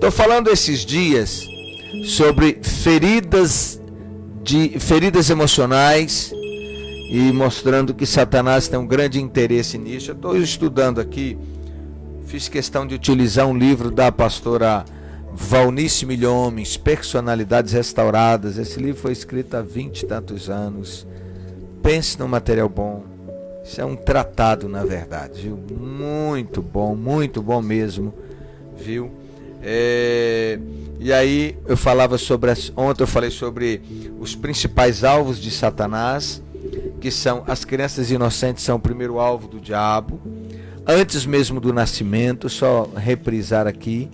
Estou falando esses dias sobre feridas emocionais e mostrando que Satanás tem um grande interesse nisso. Eu estou estudando aqui, fiz questão de utilizar um livro da pastora Valnice Milhomens, Personalidades Restauradas. Esse livro foi escrito há 20 e tantos anos. Pense num material bom. Isso é um tratado, na verdade, viu? Muito bom mesmo, viu? E aí eu falava ontem eu falei sobre os principais alvos de Satanás, que são as crianças inocentes, são o primeiro alvo do diabo, antes mesmo do nascimento. Só reprisar aqui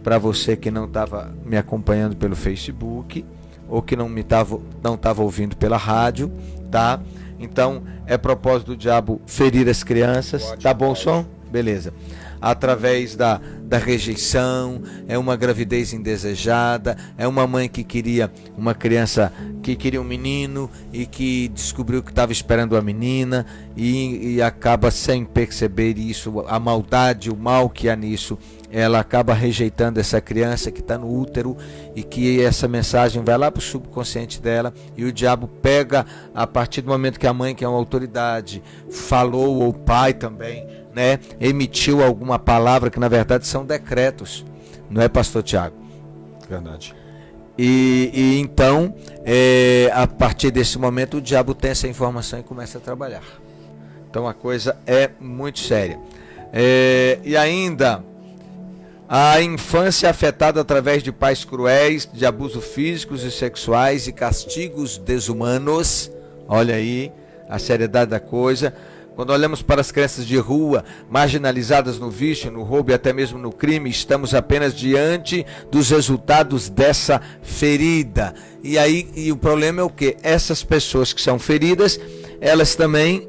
para você que não estava me acompanhando pelo Facebook ou que não estava ouvindo pela rádio, tá? Então é propósito do diabo ferir as crianças. Ótimo, tá bom o som? Beleza. Através da rejeição, é uma gravidez indesejada, é uma mãe que queria uma criança, que queria um menino e que descobriu que estava esperando a menina e acaba sem perceber isso, a maldade, o mal que há nisso. Ela acaba rejeitando essa criança que está no útero e que essa mensagem vai lá para o subconsciente dela, e o diabo pega a partir do momento que a mãe, que é uma autoridade, falou, ou o pai também, né, emitiu alguma palavra, que na verdade são decretos, não é, pastor Tiago? Verdade. E então, a partir desse momento, o diabo tem essa informação e começa a trabalhar. Então a coisa é muito séria. E ainda, a infância afetada através de pais cruéis, de abusos físicos e sexuais e castigos desumanos. Olha aí a seriedade da coisa. Quando olhamos para as crianças de rua, marginalizadas no vício, no roubo e até mesmo no crime, estamos apenas diante dos resultados dessa ferida. E o problema é o quê? Essas pessoas que são feridas, elas também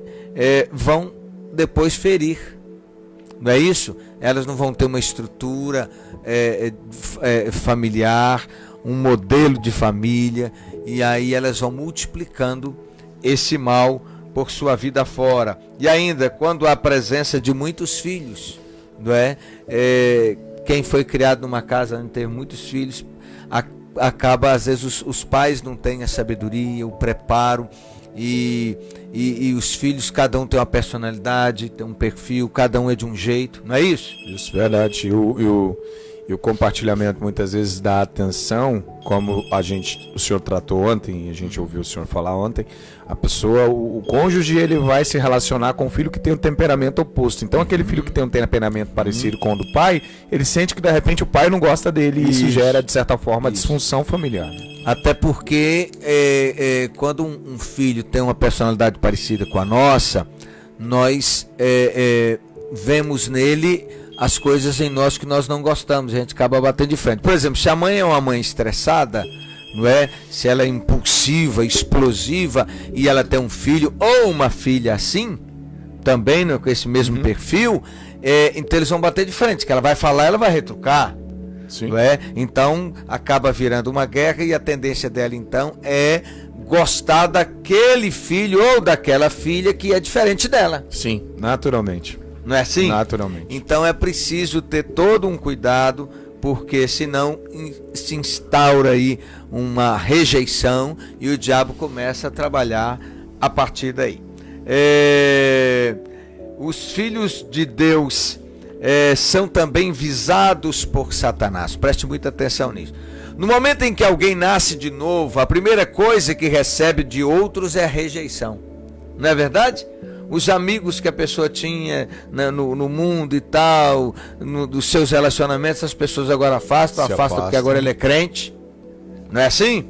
vão depois ferir. Não é isso? Elas não vão ter uma estrutura familiar, um modelo de família, e aí elas vão multiplicando esse mal por sua vida fora. E ainda, quando há a presença de muitos filhos, não é? Quem foi criado numa casa onde tem muitos filhos, acaba, às vezes, os pais não têm a sabedoria, o preparo, e os filhos, cada um tem uma personalidade, tem um perfil, cada um é de um jeito, não é isso? Isso, verdade. E o compartilhamento muitas vezes dá atenção, como o senhor tratou ontem, a gente ouviu o senhor falar ontem, a pessoa, o cônjuge, ele vai se relacionar com o filho que tem um temperamento oposto. Então aquele filho que tem um temperamento parecido com o do pai, ele sente que de repente o pai não gosta dele, e isso gera, de certa forma, disfunção familiar. Até porque quando um filho tem uma personalidade parecida com a nossa, nós vemos nele as coisas em nós que nós não gostamos, a gente acaba batendo de frente. Por exemplo, se a mãe é uma mãe estressada, não é? Se ela é impulsiva, explosiva, e ela tem um filho ou uma filha assim, também, né, com esse mesmo perfil, então eles vão bater de frente, que ela vai falar, ela vai retrucar. Sim. Não é? Então acaba virando uma guerra, e a tendência dela então é gostar daquele filho ou daquela filha que é diferente dela. Sim, naturalmente. Não é assim? Naturalmente. Então é preciso ter todo um cuidado, porque senão se instaura aí uma rejeição e o diabo começa a trabalhar a partir daí. Os filhos de Deus são também visados por Satanás. Preste muita atenção nisso. No momento em que alguém nasce de novo, a primeira coisa que recebe de outros é a rejeição. Não é verdade? Os amigos que a pessoa tinha no mundo e tal, dos seus relacionamentos, as pessoas agora afastam porque agora ele é crente. Não é assim?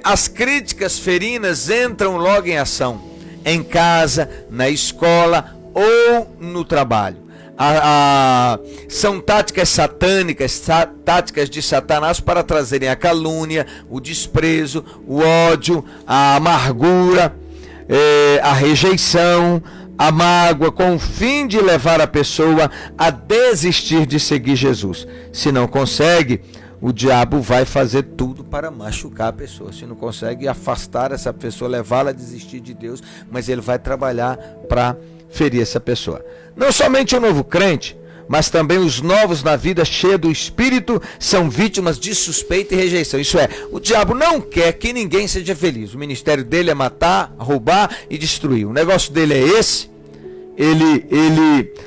As críticas ferinas entram logo em ação, em casa, na escola ou no trabalho. São táticas satânicas, táticas de Satanás para trazerem a calúnia, o desprezo, o ódio, a amargura, a rejeição, a mágoa, com o fim de levar a pessoa a desistir de seguir Jesus. Se não consegue, o diabo vai fazer tudo para machucar a pessoa. Se não consegue afastar essa pessoa, levá-la a desistir de Deus, mas ele vai trabalhar para ferir essa pessoa. Não somente o novo crente, mas também os novos na vida cheia do Espírito são vítimas de suspeita e rejeição. Isso é, o diabo não quer que ninguém seja feliz. O ministério dele é matar, roubar e destruir. O negócio dele é esse.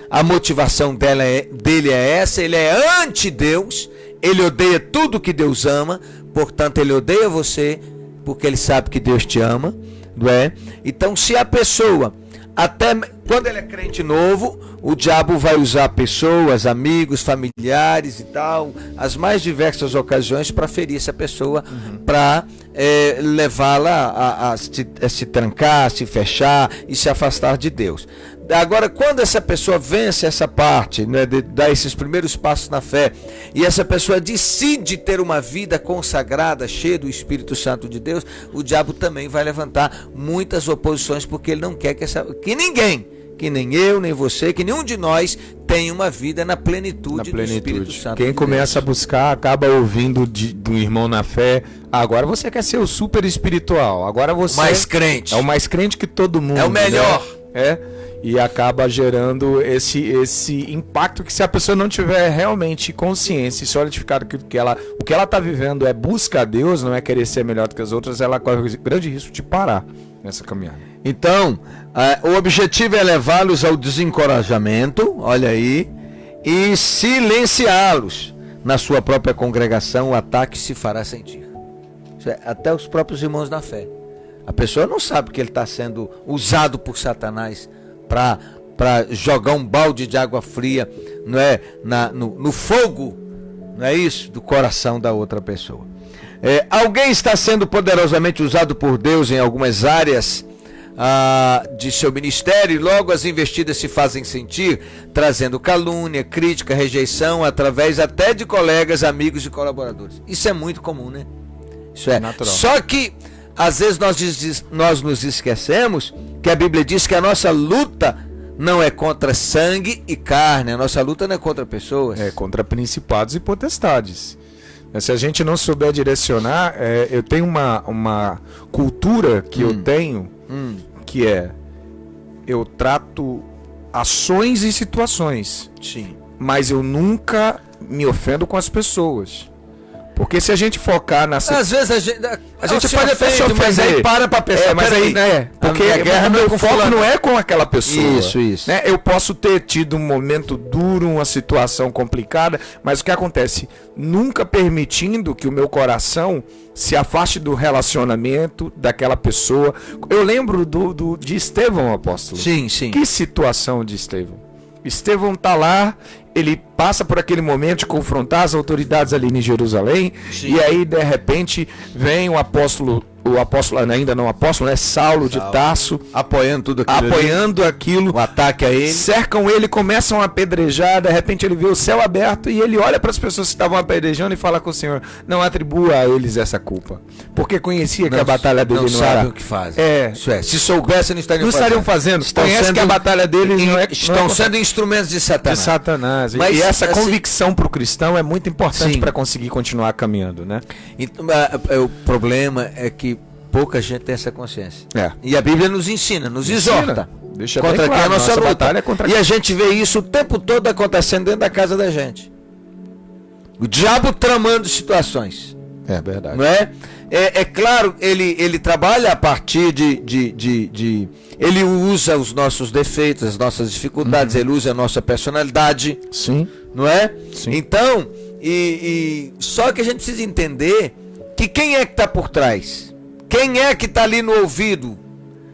A motivação dele é essa. Ele é anti-Deus. Ele odeia tudo que Deus ama. Portanto, ele odeia você porque ele sabe que Deus te ama, não é? Então, se a pessoa, até quando ele é crente novo, o diabo vai usar pessoas, amigos, familiares e tal, as mais diversas ocasiões para ferir essa pessoa, para levá-la a se trancar, a se fechar e se afastar de Deus. Agora, quando essa pessoa vence essa parte, né, dá esses primeiros passos na fé, e essa pessoa decide ter uma vida consagrada, cheia do Espírito Santo de Deus, o diabo também vai levantar muitas oposições, porque ele não quer que ninguém, que nem eu, nem você, que nenhum de nós tenha uma vida na plenitude do Espírito Santo. Quem começa a buscar, acaba ouvindo do irmão na fé, agora você quer ser o super espiritual, agora você mais crente. É o mais crente que todo mundo. É o melhor. Né? E acaba gerando esse impacto que, se a pessoa não tiver realmente consciência e solidificado que o que ela está vivendo é busca a Deus, não é querer ser melhor do que as outras, ela corre o grande risco de parar nessa caminhada. Então, o objetivo é levá-los ao desencorajamento, olha aí, e silenciá-los. Na sua própria congregação, o ataque se fará sentir. Isso é, até os próprios irmãos da fé. A pessoa não sabe que ele está sendo usado por Satanás para jogar um balde de água fria, não é, no fogo, não é isso, do coração da outra pessoa. Alguém está sendo poderosamente usado por Deus em algumas áreas de seu ministério, e logo as investidas se fazem sentir, trazendo calúnia, crítica, rejeição, através até de colegas, amigos e colaboradores. Isso é muito comum, né? Isso é natural. Só que às vezes nós nos esquecemos que a Bíblia diz que a nossa luta não é contra sangue e carne, a nossa luta não é contra pessoas. É contra principados e potestades. Se a gente não souber direcionar, eu tenho uma cultura que eu tenho, que eu trato ações e situações. Sim. Mas eu nunca me ofendo com as pessoas. Porque se a gente focar nessa... Às vezes a gente pode até se ofender, mas aí para pensar. Mas aí, porque a guerra, meu foco não é com aquela pessoa. Isso. Né? Eu posso ter tido um momento duro, uma situação complicada, mas o que acontece? Nunca permitindo que o meu coração se afaste do relacionamento daquela pessoa. Eu lembro de Estevão, apóstolo. Sim. Que situação de Estevão? Estevão está lá, ele passa por aquele momento de confrontar as autoridades ali em Jerusalém. Sim. E aí de repente vem o apóstolo ainda não apóstolo, né? Saulo de Tarso, apoiando aquilo, o ataque a ele, cercam ele, começam a apedrejar. De repente ele vê o céu aberto e ele olha para as pessoas que estavam apedrejando e fala com o Senhor: não atribua a eles essa culpa, porque conhecia que a batalha dele não sabem era o que fazem. Isso é, se soubessem não estariam fazendo. Conhece que a batalha deles estão sendo instrumentos de Satanás. Mas, e essa convicção para o cristão é muito importante para conseguir continuar caminhando, né? Então, o problema é que pouca gente tem essa consciência. E a Bíblia nos ensina, nos exorta. Deixa contra bem claro, quem a nossa luta. Batalha é contra e a gente vê isso o tempo todo acontecendo dentro da casa da gente. O diabo tramando situações. É verdade. Não é? É claro, ele trabalha a partir ele usa os nossos defeitos, as nossas dificuldades, ele usa a nossa personalidade. Sim. Não é? Sim. Então, só que a gente precisa entender que quem é que está por trás? Quem é que está ali no ouvido?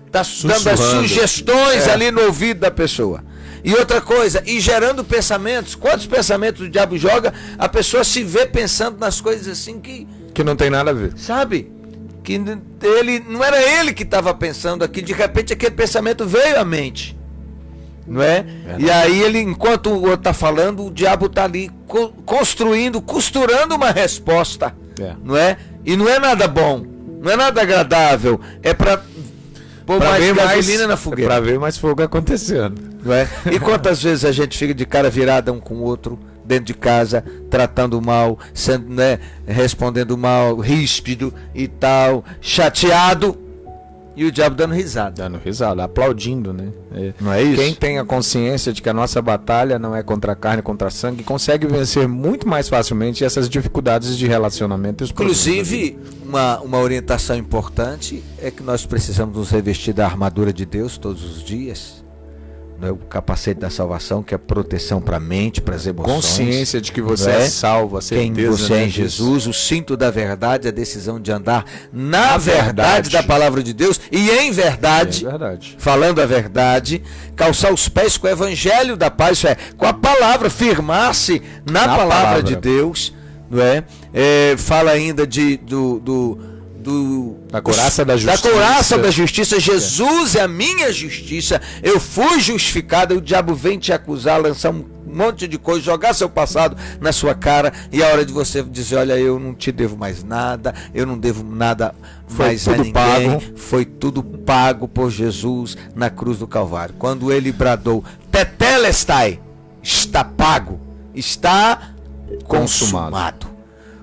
Está dando as sugestões ali no ouvido da pessoa. E outra coisa, e gerando pensamentos. Quantos pensamentos o diabo joga? A pessoa se vê pensando nas coisas assim que não tem nada a ver. Sabe? Que não era ele que estava pensando aqui. De repente aquele pensamento veio à mente. Não é? E aí enquanto o outro está falando, o diabo está ali costurando uma resposta. Não é? E não é nada bom. Não é nada agradável, é para pôr mais gasolina na fogueira. É para ver mais fogo acontecendo. Não é? E quantas vezes a gente fica de cara virada um com o outro, dentro de casa, tratando mal, sendo, né, respondendo mal, ríspido e tal, chateado, E o diabo dando risada. Dando risada, aplaudindo, né? Não é isso? Quem tem a consciência de que a nossa batalha não é contra a carne, contra sangue, consegue vencer muito mais facilmente essas dificuldades de relacionamento. Inclusive, uma orientação importante é que nós precisamos nos revestir da armadura de Deus todos os dias. Não é o capacete da salvação, que é proteção para a mente, para as emoções. Consciência de que você é salvo, a certeza, quem você é em Jesus, o cinto da verdade, a decisão de andar na verdade da palavra de Deus e em verdade, falando a verdade, calçar os pés com o evangelho da paz, isso é, com a palavra, firmar-se na palavra de Deus, não é? Fala ainda da couraça da justiça. Da couraça da justiça. Jesus é a minha justiça. Eu fui justificado. O diabo vem te acusar, lançar um monte de coisa, jogar seu passado na sua cara, e a hora de você dizer: olha, eu não te devo mais nada, eu não devo nada mais a ninguém. Pago. Foi tudo pago por Jesus na cruz do Calvário. Quando ele bradou: tetelestai, está pago, está consumado.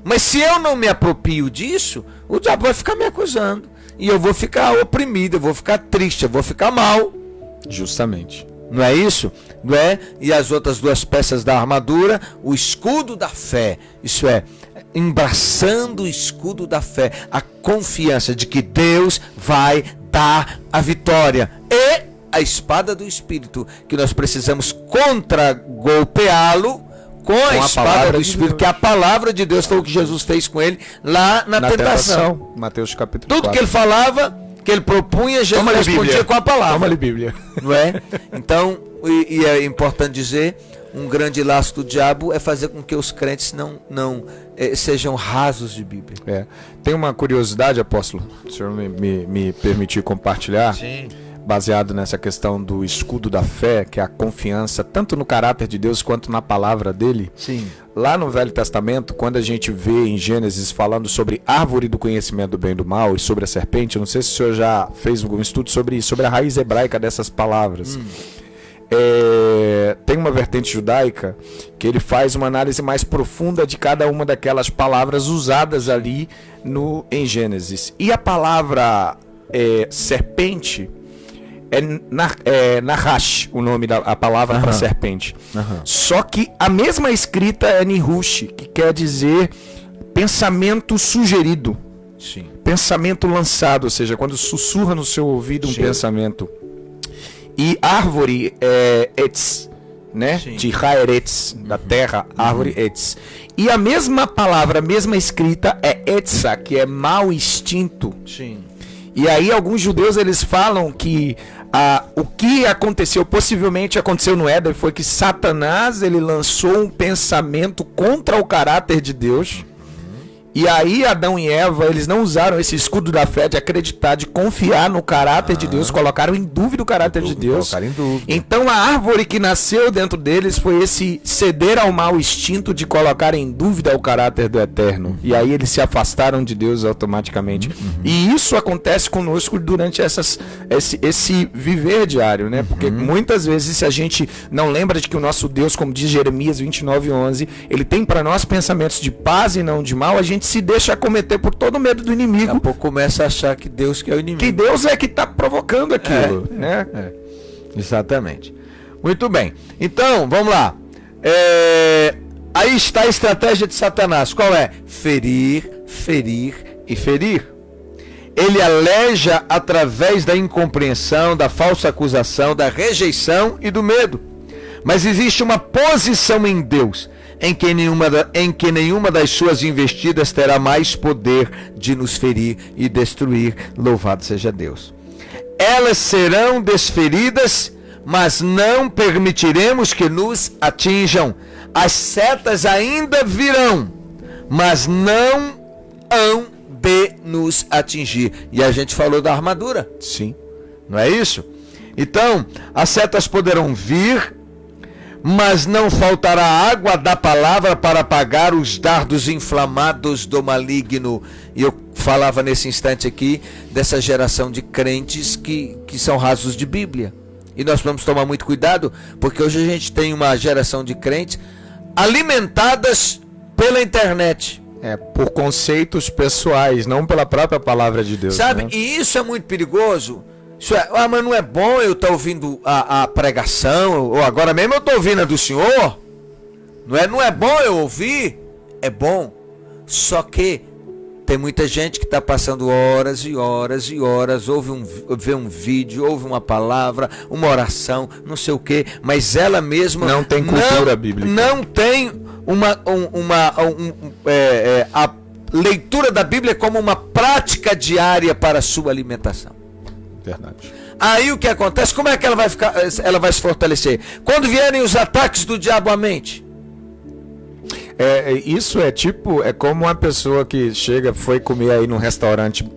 Mas se eu não me aproprio disso, o diabo vai ficar me acusando. E eu vou ficar oprimido, eu vou ficar triste, eu vou ficar mal. Justamente. Não é isso? Não é? E as outras duas peças da armadura, o escudo da fé. Isso é, embraçando o escudo da fé, a confiança de que Deus vai dar a vitória. E a espada do Espírito, que nós precisamos contra-golpeá-lo com a espada do Espírito, que a palavra de Deus, foi o que Jesus fez com ele lá na tentação. Mateus capítulo 4. Tudo que ele falava, que ele propunha, Jesus respondia com a palavra. Toma-lhe Bíblia. Não é? Então, e é importante dizer, um grande laço do diabo é fazer com que os crentes não sejam rasos de Bíblia. Tem uma curiosidade, apóstolo, se o senhor me permitir compartilhar. Sim. Baseado nessa questão do escudo da fé, que é a confiança tanto no caráter de Deus quanto na palavra dele. Sim. Lá no Velho Testamento, quando a gente vê em Gênesis falando sobre árvore do conhecimento do bem e do mal e sobre a serpente, eu não sei se o senhor já fez algum estudo sobre a raiz hebraica dessas palavras. Tem uma vertente judaica que ele faz uma análise mais profunda de cada uma daquelas palavras usadas ali em Gênesis. E a palavra serpente é Nahash, o nome da palavra para serpente. Só que a mesma escrita é Nihush, que quer dizer pensamento sugerido. Sim. Pensamento lançado, ou seja, quando sussurra no seu ouvido um pensamento. E árvore é Etz, né? Sim. De Haeretz, da terra, árvore Etz. E a mesma palavra, a mesma escrita é Etza, que é mau instinto. Sim. E aí alguns judeus eles falam que o que aconteceu, possivelmente aconteceu no Éden, foi que Satanás ele lançou um pensamento contra o caráter de Deus. E aí Adão e Eva, eles não usaram esse escudo da fé de acreditar, de confiar no caráter de Deus, colocaram em dúvida o caráter de Deus. Então a árvore que nasceu dentro deles foi esse ceder ao mau instinto de colocar em dúvida o caráter do Eterno. E aí eles se afastaram de Deus automaticamente. E isso acontece conosco durante esse viver diário, né? Porque muitas vezes, se a gente não lembra de que o nosso Deus, como diz Jeremias 29:11, ele tem para nós pensamentos de paz e não de mal, a gente se deixa acometer por todo o medo do inimigo. Daqui a pouco começa a achar que Deus que é o inimigo. Que Deus é que está provocando aquilo. Né? Exatamente. Muito bem. Então, vamos lá. Aí está a estratégia de Satanás. Qual é? Ferir, ferir e ferir. Ele aleja através da incompreensão, da falsa acusação, da rejeição e do medo. Mas existe uma posição em Deus em que nenhuma das suas investidas terá mais poder de nos ferir e destruir. Louvado seja Deus. Elas serão desferidas, mas não permitiremos que nos atinjam. As setas ainda virão, mas não hão de nos atingir. E a gente falou da armadura. Sim. Não é isso? Então, as setas poderão vir, mas não faltará água da palavra para apagar os dardos inflamados do maligno. E eu falava nesse instante aqui dessa geração de crentes que são rasos de Bíblia. E nós vamos tomar muito cuidado, porque hoje a gente tem uma geração de crentes alimentadas pela internet. Por conceitos pessoais, não pela própria palavra de Deus. Sabe? Né? E isso é muito perigoso. Isso mas não é bom eu estar ouvindo a pregação, ou agora mesmo eu estou ouvindo a do senhor. Não é bom eu ouvir? É bom. Só que tem muita gente que está passando horas e horas e horas, vê um vídeo, ouve uma palavra, uma oração, não sei o que, mas ela mesma não tem cultura bíblica. Não tem a leitura da Bíblia como uma prática diária para a sua alimentação. Verdade. Aí o que acontece? Como é que ela vai se fortalecer? Quando vierem os ataques do diabo à mente. Isso é como uma pessoa que foi comer aí num restaurante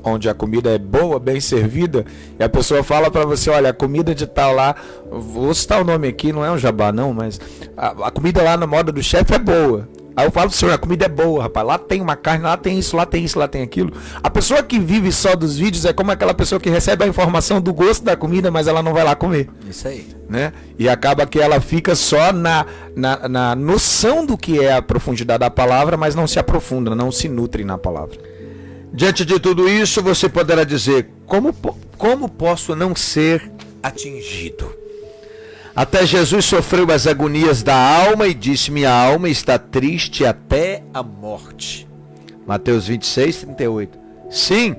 onde a comida é boa, bem servida, e a pessoa fala pra você, olha, a comida de tal lá, vou citar o nome aqui, não é um jabá não, mas a comida lá na moda do chefe é boa. Aí eu falo pro senhor, a comida é boa, rapaz, lá tem uma carne, lá tem isso, lá tem isso, lá tem aquilo. A pessoa que vive só dos vídeos é como aquela pessoa que recebe a informação do gosto da comida, mas ela não vai lá comer. Isso aí. Né? E acaba que ela fica só na noção do que é a profundidade da palavra, mas não se aprofunda, não se nutre na palavra. Diante de tudo isso, você poderá dizer, como posso não ser atingido? Até Jesus sofreu as agonias da alma e disse, minha alma está triste até a morte. Mateus 26, 38. Sim,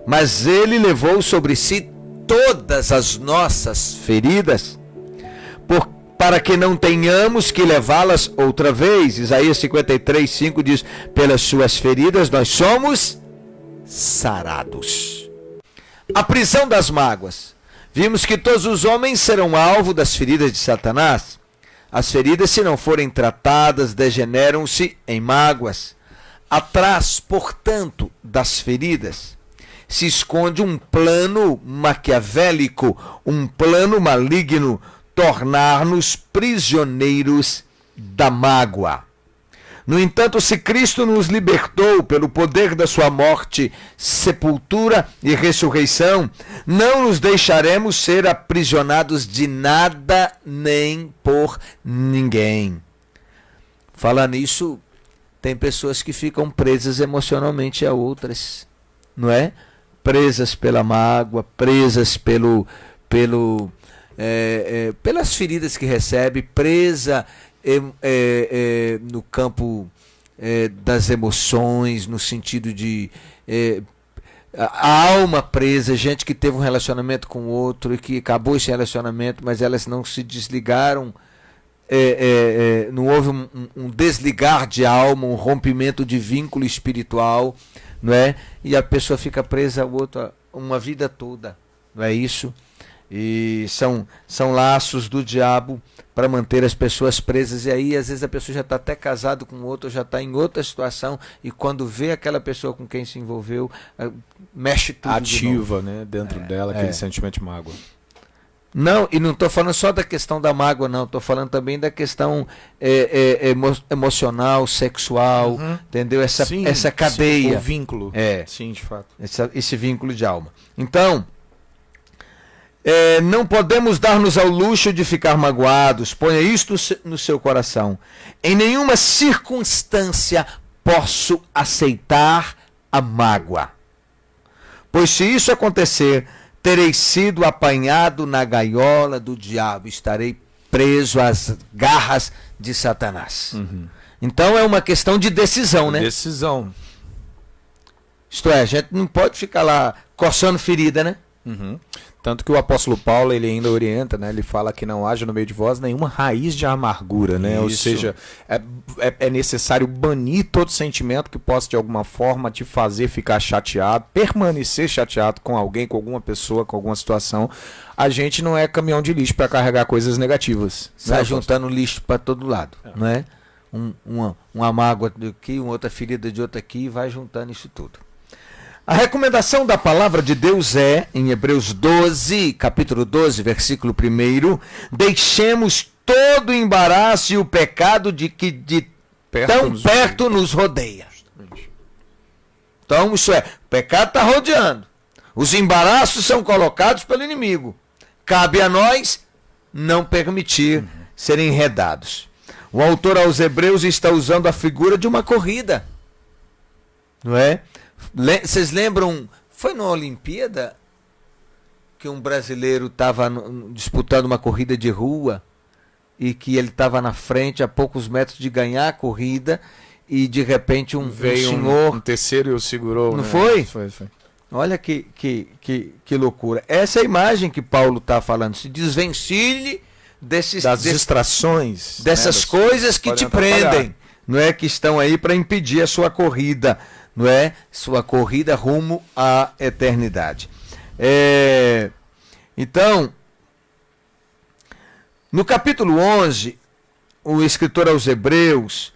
mas ele levou sobre si todas as nossas feridas, para que não tenhamos que levá-las outra vez. Isaías 53, 5 diz, pelas suas feridas nós somos sarados. A prisão das mágoas. Vimos que todos os homens serão alvo das feridas de Satanás. As feridas, se não forem tratadas, degeneram-se em mágoas. Atrás, portanto, das feridas, se esconde um plano maquiavélico, um plano maligno, tornar-nos prisioneiros da mágoa. No entanto, se Cristo nos libertou pelo poder da sua morte, sepultura e ressurreição, não nos deixaremos ser aprisionados de nada nem por ninguém. Falando nisso, tem pessoas que ficam presas emocionalmente a outras, não é? Presas pela mágoa, presas pelas feridas que recebe, presa no campo das emoções, no sentido de a alma presa, gente que teve um relacionamento com outro e que acabou esse relacionamento, mas elas não se desligaram, não houve um desligar de alma, um rompimento de vínculo espiritual, não é? E a pessoa fica presa ao outro uma vida toda, não é isso? E são laços do diabo para manter as pessoas presas. E aí às vezes a pessoa já está até casado com outro, já está em outra situação, e quando vê aquela pessoa com quem se envolveu, mexe tudo ativa, né, dentro dela aquele sentimento de mágoa. Não, e não estou falando só da questão da mágoa, não, estou falando também da questão emocional, sexual, entendeu? Essa cadeia. Sim, o vínculo. Sim, de fato. Esse vínculo de alma. Então, não podemos dar-nos ao luxo de ficar magoados. Ponha isto no seu coração. Em nenhuma circunstância posso aceitar a mágoa. Pois se isso acontecer, terei sido apanhado na gaiola do diabo. Estarei preso às garras de Satanás. Então é uma questão de decisão, né? Decisão. Isto é, a gente não pode ficar lá coçando ferida, né? Tanto que o apóstolo Paulo, ele ainda orienta, né? Ele fala que não haja no meio de vós nenhuma raiz de amargura, né? Isso. Ou seja, é necessário banir todo sentimento que possa de alguma forma te fazer ficar chateado, permanecer chateado com alguém, com alguma pessoa, com alguma situação. A gente não é caminhão de lixo para carregar coisas negativas. Sai juntando lixo para todo lado, não é? Uma mágoa aqui, uma outra ferida de outra aqui, e vai juntando isso tudo. A recomendação da palavra de Deus é, em Hebreus 12, capítulo 12, versículo 1, deixemos todo o embaraço e o pecado de que de tão perto nos rodeia. Então, isso é, o pecado está rodeando. Os embaraços são colocados pelo inimigo. Cabe a nós não permitir serem enredados. O autor aos Hebreus está usando a figura de uma corrida. não é? Vocês lembram, foi na Olimpíada que um brasileiro estava disputando uma corrida de rua e que ele estava na frente a poucos metros de ganhar a corrida e de repente veio senhor... um terceiro e o segurou. Não, né? foi? Foi. Olha que loucura. Essa é a imagem que Paulo está falando. Se desvencilhe das distrações, dessas coisas que te prendem, não é, que estão aí para impedir a sua corrida, não é, sua corrida rumo à eternidade. Então, no capítulo 11, o escritor aos Hebreus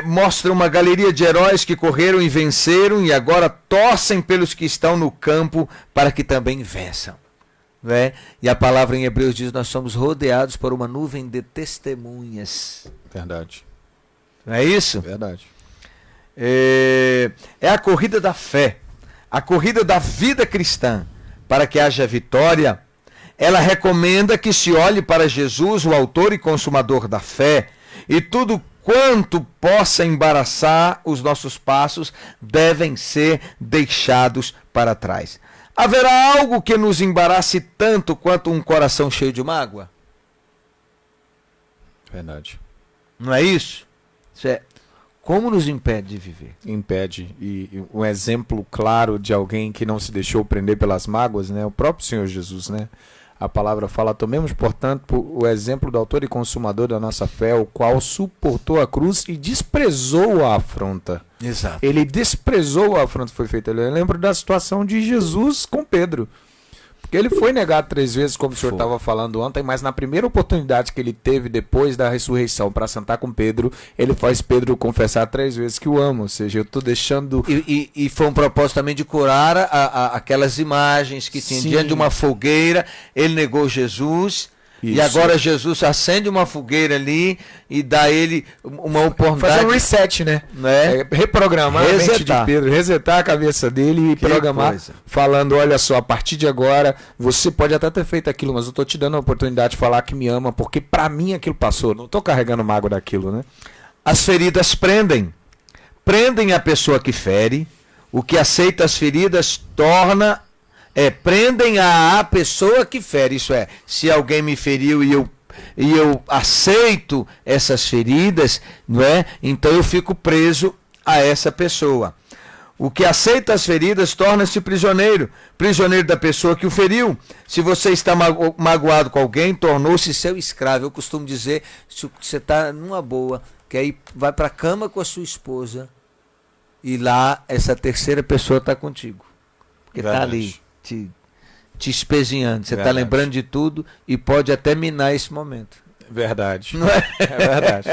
mostra uma galeria de heróis que correram e venceram e agora torcem pelos que estão no campo para que também vençam. Não é? E a palavra em Hebreus diz: nós somos rodeados por uma nuvem de testemunhas. Verdade. Não é isso? Verdade. É a corrida da fé, a corrida da vida cristã. Para que haja vitória, ela recomenda que se olhe para Jesus, o autor e consumador da fé, e tudo quanto possa embaraçar os nossos passos devem ser deixados para trás. Haverá algo que nos embarace tanto quanto um coração cheio de mágoa? Verdade. Não é isso? Isso é como nos impede de viver. Impede. E um exemplo claro de alguém que não se deixou prender pelas mágoas, né? O próprio Senhor Jesus, né? A palavra fala: tomemos, portanto, o exemplo do autor e consumador da nossa fé, o qual suportou a cruz e desprezou a afronta. Exato. Ele desprezou a afronta que foi feita. Eu lembro da situação de Jesus com Pedro. Porque ele foi negado 3 vezes, como o senhor estava falando ontem, mas na primeira oportunidade que ele teve depois da ressurreição para sentar com Pedro, ele faz Pedro confessar 3 vezes que o ama. Ou seja, eu estou deixando... E foi um propósito também de curar aquelas imagens que tinha diante de uma fogueira. Ele negou Jesus. Isso. E agora Jesus acende uma fogueira ali e dá a ele uma oportunidade. Fazer um reset, né? Reprogramar a mente de Pedro, resetar a cabeça dele e programar, falando: olha só, a partir de agora, você pode até ter feito aquilo, mas eu estou te dando a oportunidade de falar que me ama, porque para mim aquilo passou. Não estou carregando mágoa daquilo, né? As feridas prendem. Prendem a pessoa que fere. O que aceita as feridas prendem a pessoa que fere. Isso é, se alguém me feriu e eu aceito essas feridas, não é? Então eu fico preso a essa pessoa. O que aceita as feridas torna-se prisioneiro da pessoa que o feriu. Se você está magoado com alguém, tornou-se seu escravo. Eu costumo dizer, se você está numa boa, que aí vai para a cama com a sua esposa e lá essa terceira pessoa está contigo. Porque está ali te espezinhando. Você está lembrando de tudo e pode até minar esse momento. Verdade. Não é? É verdade.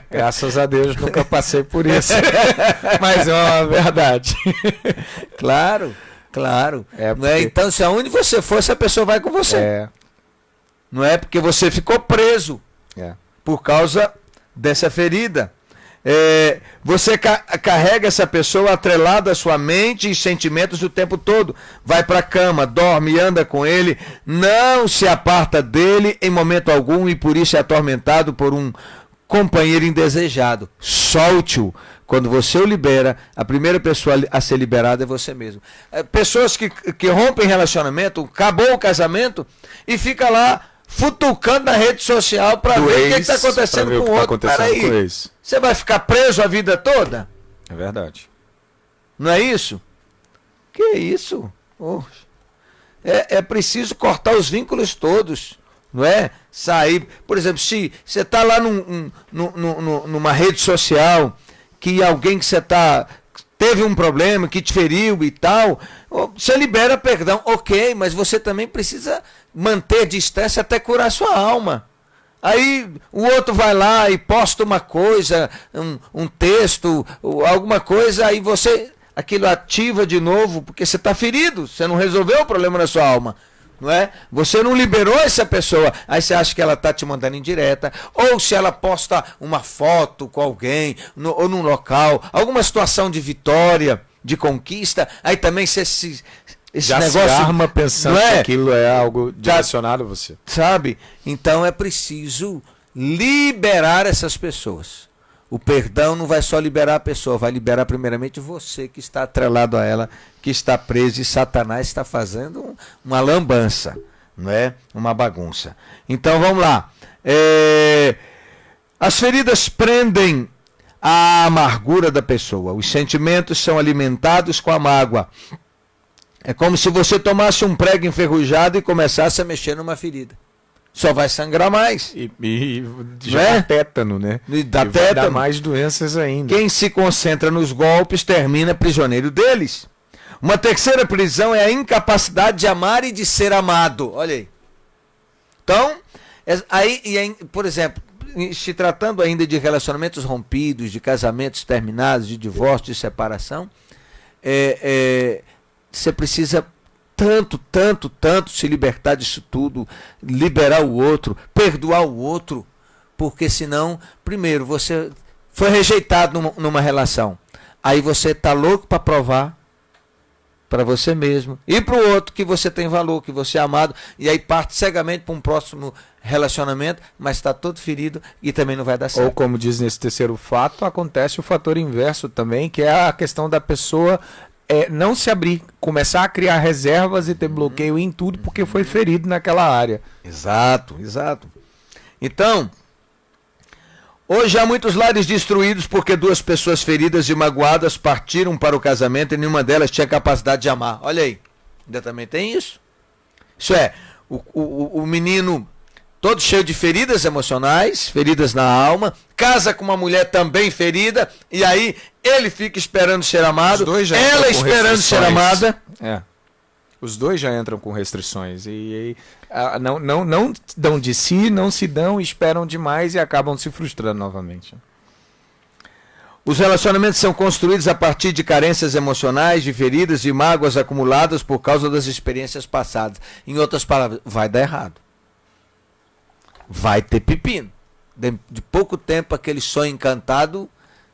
Graças a Deus nunca passei por isso. Mas é uma verdade. Claro. Não é? Então, se aonde você for, essa pessoa vai com você. Não é? Porque você ficou preso por causa dessa ferida. Você carrega essa pessoa atrelada à sua mente e sentimentos o tempo todo. Vai para a cama, dorme, anda com ele, não se aparta dele em momento algum e por isso é atormentado por um companheiro indesejado. Solte-o. Quando você o libera, a primeira pessoa a ser liberada é você mesmo. Pessoas que rompem relacionamento, acabou o casamento e fica lá futucando na rede social para ver o que está acontecendo com o outro. Peraí, você vai ficar preso a vida toda? É verdade. Não é isso? Que isso? É preciso cortar os vínculos todos, não é? Sair, por exemplo, se você está lá numa rede social, que alguém que teve um problema, que te feriu e tal, você libera perdão, ok, mas você também precisa manter distância até curar sua alma. Aí o outro vai lá e posta uma coisa, um texto, alguma coisa, aí aquilo ativa de novo, porque você está ferido, você não resolveu o problema na sua alma. Não é? Você não liberou essa pessoa, aí você acha que ela está te mandando indireta, ou se ela posta uma foto com alguém, ou num local, alguma situação de vitória, de conquista, aí também você esse já negócio se arma pensando que aquilo é algo direcionado a você. Sabe? Então é preciso liberar essas pessoas. O perdão não vai só liberar a pessoa, vai liberar primeiramente você que está atrelado a ela, que está preso, e Satanás está fazendo uma lambança, não é? Uma bagunça. Então vamos lá. As feridas prendem a amargura da pessoa. Os sentimentos são alimentados com a mágoa. É como se você tomasse um prego enferrujado e começasse a mexer numa ferida. Só vai sangrar mais. E já é tétano, né? E dá tétano. Vai dar mais doenças ainda. Quem se concentra nos golpes termina prisioneiro deles. Uma terceira prisão é a incapacidade de amar e de ser amado. Olha aí. Então, por exemplo, se tratando ainda de relacionamentos rompidos, de casamentos terminados, de divórcio, de separação, você precisa tanto se libertar disso tudo, liberar o outro, perdoar o outro, porque senão, primeiro, você foi rejeitado numa relação, aí você está louco para provar para você mesmo e para o outro que você tem valor, que você é amado, e aí parte cegamente para um próximo relacionamento, mas está todo ferido e também não vai dar certo. Ou como diz nesse terceiro fato, acontece o fator inverso também, que é a questão da pessoa não se abrir, começar a criar reservas e ter bloqueio em tudo porque foi ferido naquela área. Exato. Então, hoje há muitos lares destruídos porque duas pessoas feridas e magoadas partiram para o casamento e nenhuma delas tinha capacidade de amar. Olha aí, ainda também tem isso. Isso é, o menino todo cheio de feridas emocionais, feridas na alma, casa com uma mulher também ferida, e aí ele fica esperando ser amado, ela esperando ser amada. Os dois já entram com restrições e não dão de si, não se dão, esperam demais e acabam se frustrando novamente. Os relacionamentos são construídos a partir de carências emocionais, de feridas e mágoas acumuladas por causa das experiências passadas. Em outras palavras, vai dar errado. Vai ter pepino. De pouco tempo, aquele sonho encantado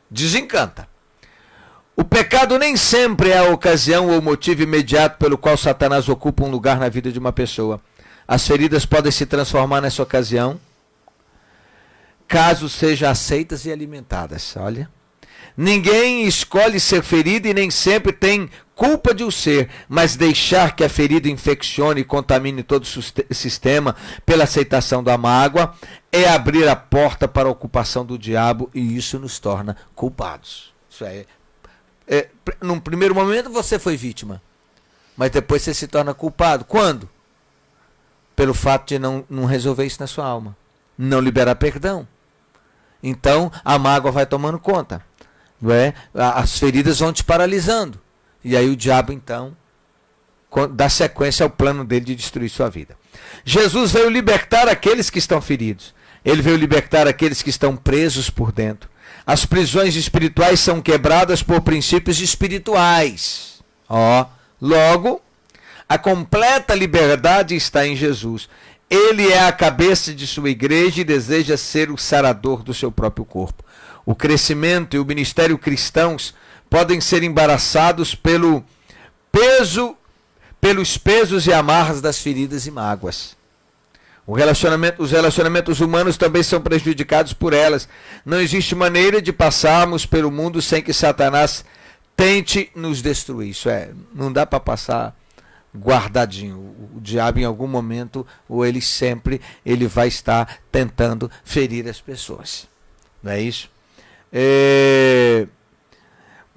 desencanta. O pecado nem sempre é a ocasião ou o motivo imediato pelo qual Satanás ocupa um lugar na vida de uma pessoa. As feridas podem se transformar nessa ocasião, caso sejam aceitas e alimentadas. Olha. Ninguém escolhe ser ferido e nem sempre tem culpa de o ser, mas deixar que a ferida infeccione e contamine todo o sistema pela aceitação da mágoa é abrir a porta para a ocupação do diabo e isso nos torna culpados. Isso num primeiro momento você foi vítima, mas depois você se torna culpado. Quando? Pelo fato de não resolver isso na sua alma, não liberar perdão. Então a mágoa vai tomando conta. Não é? As feridas vão te paralisando. E aí o diabo, então, dá sequência ao plano dele de destruir sua vida. Jesus veio libertar aqueles que estão feridos. Ele veio libertar aqueles que estão presos por dentro. As prisões espirituais são quebradas por princípios espirituais. Logo, a completa liberdade está em Jesus. Ele é a cabeça de sua igreja e deseja ser o sarador do seu próprio corpo. O crescimento e o ministério cristãos podem ser embaraçados pelos pesos e amarras das feridas e mágoas. Os relacionamentos humanos também são prejudicados por elas. Não existe maneira de passarmos pelo mundo sem que Satanás tente nos destruir. Não dá para passar guardadinho. O diabo em algum momento, ou ele vai estar tentando ferir as pessoas. Não é isso?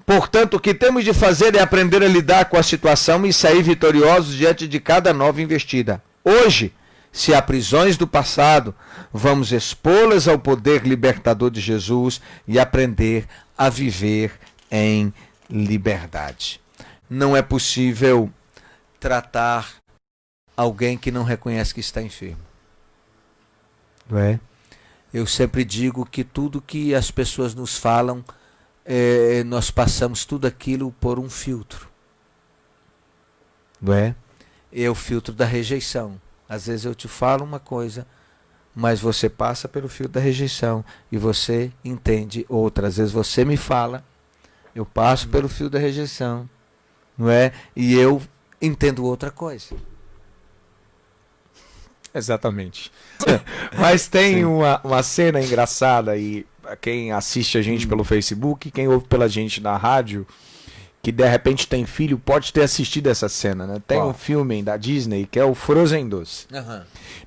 Portanto, o que temos de fazer é aprender a lidar com a situação e sair vitoriosos diante de cada nova investida. Hoje, se há prisões do passado, vamos expô-las ao poder libertador de Jesus e aprender a viver em liberdade. Não é possível tratar alguém que não reconhece que está enfermo. Não é? Eu sempre digo que tudo que as pessoas nos falam, nós passamos tudo aquilo por um filtro. Não é? É o filtro da rejeição. Às vezes eu te falo uma coisa, mas você passa pelo filtro da rejeição e você entende outra. Às vezes você me fala, eu passo pelo filtro da rejeição, não é? E eu entendo outra coisa. Exatamente. Mas tem uma cena engraçada e quem assiste a gente pelo Facebook, quem ouve pela gente na rádio, que de repente tem filho, pode ter assistido essa cena, né? Tem um filme da Disney que é o Frozen 2.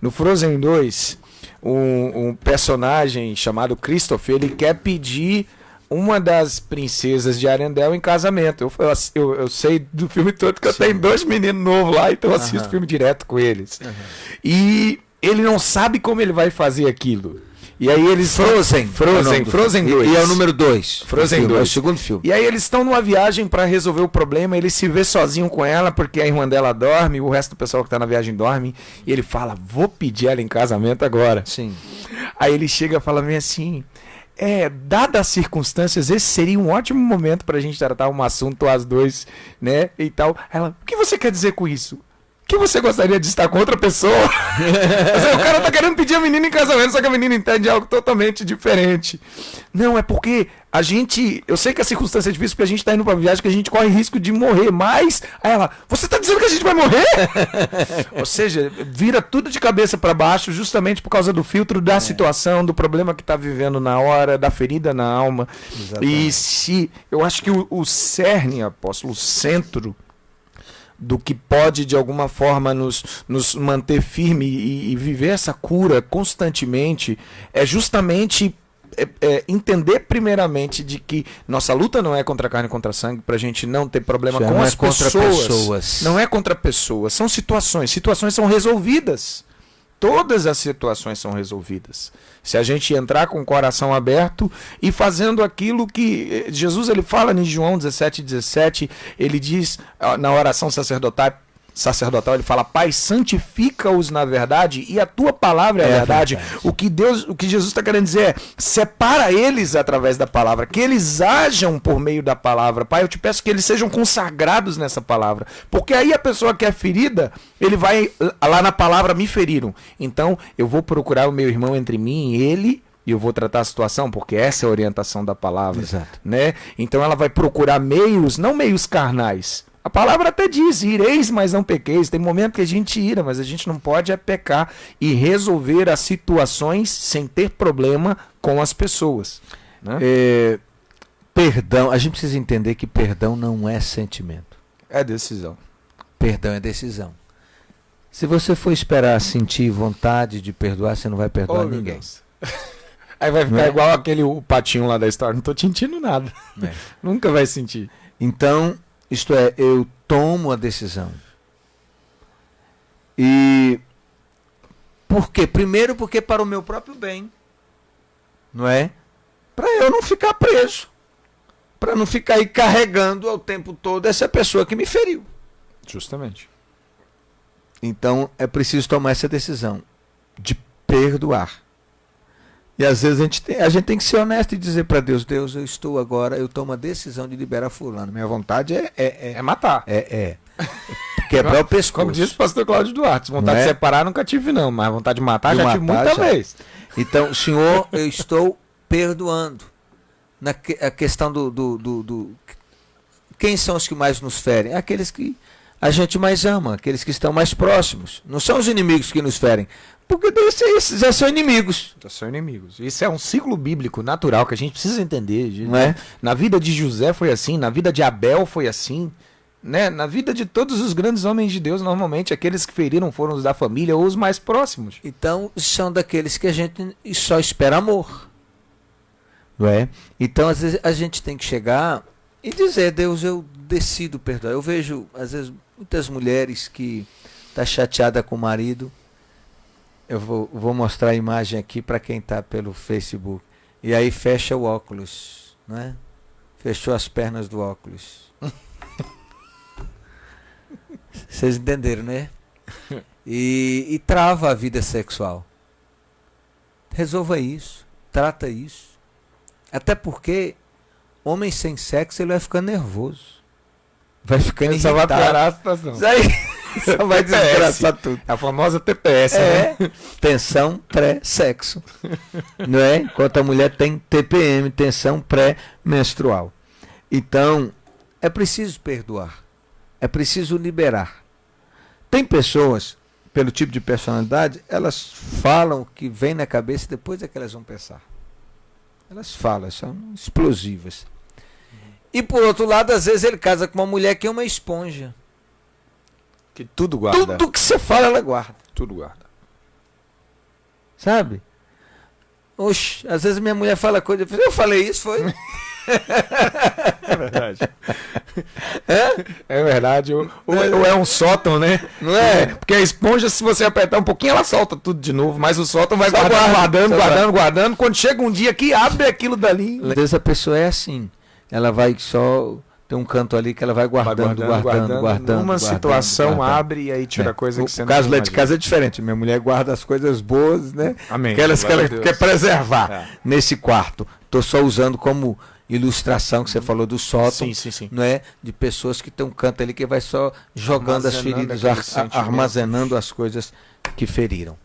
No Frozen 2, um personagem chamado Christopher, ele quer pedir uma das princesas de Arendelle em casamento. Eu sei do filme todo que eu tenho 2 meninos novos lá, então eu assisto filme direto com eles. E ele não sabe como ele vai fazer aquilo. E aí eles... Frozen 2. E é o número 2. Frozen 2. É o segundo filme. E aí eles estão numa viagem para resolver o problema, ele se vê sozinho com ela, porque a irmã dela dorme, o resto do pessoal que tá na viagem dorme, e ele fala, vou pedir ela em casamento agora. Sim. Aí ele chega e fala bem assim... dadas as circunstâncias, esse seria um ótimo momento pra gente tratar um assunto às 2, né, e tal. Ela, o que você quer dizer com isso? Que você gostaria de estar com outra pessoa? O cara tá querendo pedir a menina em casamento, só que a menina entende algo totalmente diferente. Não, é porque eu sei que a circunstância é difícil, porque a gente tá indo pra viagem que a gente corre risco de morrer, mas... Aí ela, você tá dizendo que a gente vai morrer? Ou seja, vira tudo de cabeça para baixo, justamente por causa do filtro da situação, do problema que tá vivendo na hora, da ferida na alma. Exatamente. Eu acho que o cerne, apóstolo, o centro do que pode de alguma forma nos manter firme e viver essa cura constantemente é justamente entender primeiramente de que nossa luta não é contra a carne e contra sangue, pra gente não ter problema com as pessoas. Não é contra pessoas, são situações são resolvidas. Todas as situações são resolvidas. Se a gente entrar com o coração aberto e fazendo aquilo que Jesus ele fala em João 17:17, ele diz na oração sacerdotal, ele fala, Pai, santifica-os na verdade e a tua palavra é a verdade. O que Jesus está querendo dizer é, separa eles através da palavra, que eles ajam por meio da palavra. Pai, eu te peço que eles sejam consagrados nessa palavra, porque aí a pessoa que é ferida, ele vai lá na palavra, me feriram, então eu vou procurar o meu irmão entre mim e ele, e eu vou tratar a situação, porque essa é a orientação da palavra. Exato. Né? Então ela vai procurar meios, não meios carnais. A palavra até diz, ireis, mas não pequeis. Tem momento que a gente ira, mas a gente não pode pecar e resolver as situações sem ter problema com as pessoas. Né? Perdão, a gente precisa entender que perdão não é sentimento. É decisão. Perdão é decisão. Se você for esperar sentir vontade de perdoar, você não vai perdoar ninguém. Aí vai ficar igual o patinho lá da história. Não tô sentindo nada. Nunca vai sentir. Então... Isto é, eu tomo a decisão. E por quê? Primeiro porque para o meu próprio bem. Não é? Para eu não ficar preso. Para não ficar aí carregando ao tempo todo essa pessoa que me feriu. Justamente. Então é preciso tomar essa decisão de perdoar. E às vezes a gente tem que ser honesto e dizer para Deus, eu tomo a decisão de liberar fulano. Minha vontade é matar. Quebrar o pescoço. Como disse o pastor Cláudio Duarte, vontade de separar nunca tive não, mas vontade de matar já tive muita vez. Então, Senhor, eu estou perdoando. A questão quem são os que mais nos ferem? Aqueles que a gente mais ama, aqueles que estão mais próximos. Não são os inimigos que nos ferem. Porque esses já são inimigos. Já são inimigos. Isso é um ciclo bíblico natural que a gente precisa entender. Não é? Na vida de José foi assim, na vida de Abel foi assim. Né? Na vida de todos os grandes homens de Deus, normalmente, aqueles que feriram foram os da família ou os mais próximos. Então, são daqueles que a gente só espera amor. Não é? Então, às vezes, a gente tem que chegar e dizer, Deus, eu decido perdoar. Eu vejo, às vezes, muitas mulheres que estão chateadas com o marido. Eu vou mostrar a imagem aqui para quem está pelo Facebook. E aí fecha o óculos, não é? Fechou as pernas do óculos. Vocês entenderam, né? E trava a vida sexual. Resolva isso. Trata isso. Até porque homem sem sexo ele vai ficando nervoso. Vai ficando irritado. Só vai piorar a situação. Só vai desgraçar tudo. A famosa TPS, né? Tensão pré-sexo. Não é? Enquanto a mulher tem TPM, tensão pré-menstrual. Então, é preciso perdoar. É preciso liberar. Tem pessoas, pelo tipo de personalidade, elas falam o que vem na cabeça e depois é que elas vão pensar. Elas falam, são explosivas. E por outro lado, às vezes ele casa com uma mulher que é uma esponja. Que tudo guarda. Tudo que você fala, ela guarda. Tudo guarda. Sabe? Oxe, às vezes minha mulher fala coisa, eu falei isso, foi? É verdade. É verdade. Ou é um sótão, né? Não é? Porque a esponja, se você apertar um pouquinho, ela solta tudo de novo. Mas o sótão vai Só guardando. Quando chega um dia que abre aquilo dali. Às vezes a pessoa é assim. Ela vai só... Tem um canto ali que ela vai guardando. Numa situação abre e aí tira coisa que você não O caso lá de imagina. casa é diferente. Minha mulher guarda as coisas boas, né? Amém. Aquelas que ela Glória a Deus. quer preservar É. nesse quarto. Estou só usando como ilustração que você falou do sótão, Sim. não é? De pessoas que tem um canto ali que vai só jogando as Armazenando feridas, aquele sentimento. armazenando as coisas que feriram.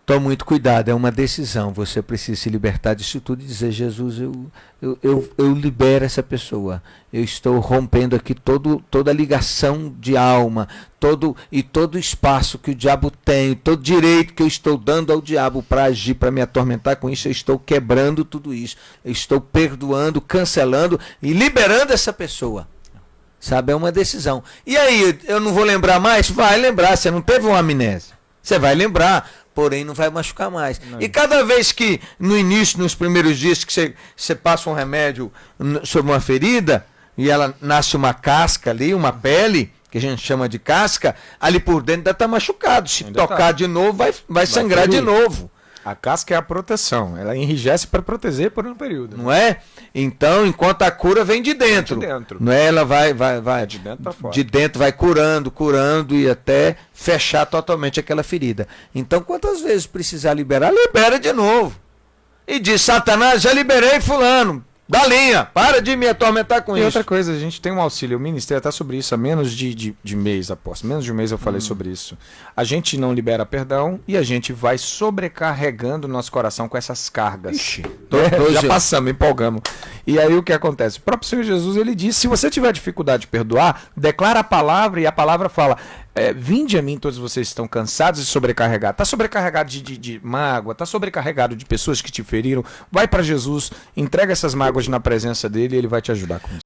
Tome muito cuidado, é uma decisão. Você precisa se libertar disso tudo e dizer: Jesus, eu libero essa pessoa. Eu estou rompendo aqui toda a ligação de alma, todo espaço que o diabo tem, todo direito que eu estou dando ao diabo para agir, para me atormentar com isso. Eu estou quebrando tudo isso. Eu estou perdoando, cancelando e liberando essa pessoa. Sabe, é uma decisão. E aí, eu não vou lembrar mais? Vai lembrar, você não teve uma amnésia. Você vai lembrar, porém não vai machucar mais. Não. E cada vez que, no início, nos primeiros dias que você passa um remédio sobre uma ferida, e ela nasce uma casca ali, uma pele, que a gente chama de casca, ali por dentro ainda está machucado. Se Ainda tocar tá. de novo, vai sangrar ferir. de novo. A casca é a proteção. Ela enrijece para proteger por um período. Não é? Então, enquanto a cura vem de dentro. De dentro. Não é? Ela vai De dentro para fora. de dentro, vai curando e até fechar totalmente aquela ferida. Então, quantas vezes precisar liberar, libera de novo. E diz: Satanás, já liberei fulano. Dá linha, para de me atormentar com E isso. outra coisa, a gente tem um auxílio, eu ministrei até sobre isso há menos de mês, após. Menos de um mês eu falei sobre isso. A gente não libera perdão e a gente vai sobrecarregando o nosso coração com essas cargas. Ixi, Já passamos, empolgamos. E aí o que acontece? O próprio Senhor Jesus, ele disse: se você tiver dificuldade de perdoar, declara a palavra e a palavra fala: vinde a mim todos vocês que estão cansados e sobrecarregados. Está sobrecarregado de mágoa, está sobrecarregado de pessoas que te feriram. Vai para Jesus, entrega essas mágoas na presença dele e ele vai te ajudar com isso.